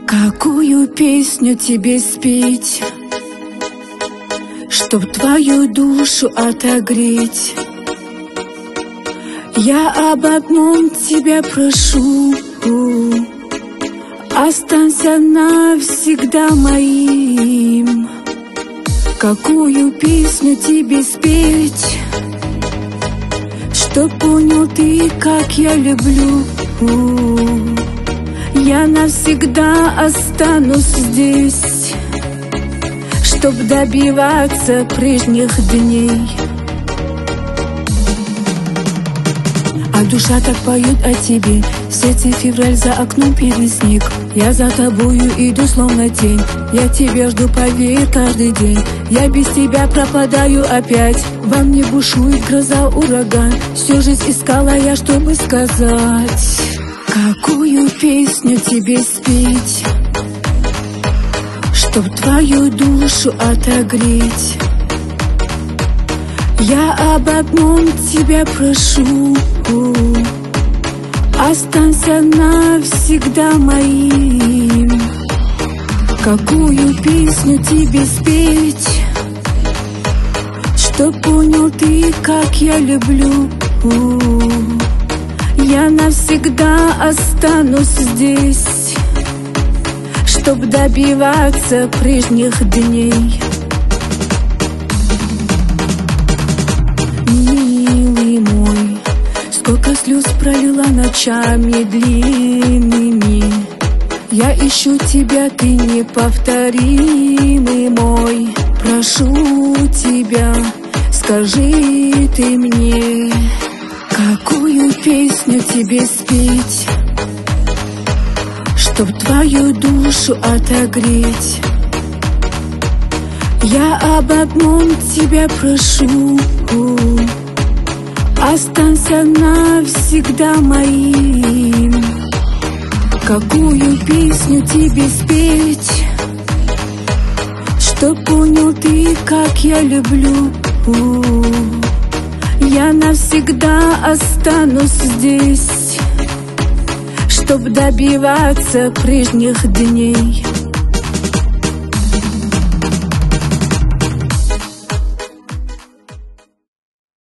Какую песню тебе спеть, чтоб твою душу отогреть? Я об одном тебя прошу: останься навсегда моим. Какую песню тебе спеть, чтоб понял ты, как я люблю? Я навсегда останусь здесь, чтоб добиваться прежних дней. А душа так поет о тебе, в сердце февраль, за окном первый снег. Я за тобою иду словно тень, я тебя жду, поверь, каждый день. Я без тебя пропадаю опять, во мне бушует гроза, ураган. Всю жизнь искала я, чтобы сказать. Какую песню тебе спеть, чтоб твою душу отогреть? Я об одном тебя прошу: останься навсегда моим. Какую песню тебе спеть, чтоб понял ты, как я люблю? Я навсегда останусь здесь, чтоб добиваться прежних дней. Милый мой, сколько слез пролила ночами длинными. Я ищу тебя, ты неповторимый мой. Прошу тебя, скажи ты мне, какую песню тебе спеть, чтоб твою душу отогреть? Я об одном тебя прошу: останься навсегда моим. Какую песню тебе спеть, чтоб понял ты, как я люблю? Я навсегда останусь здесь, чтоб добиваться прежних дней.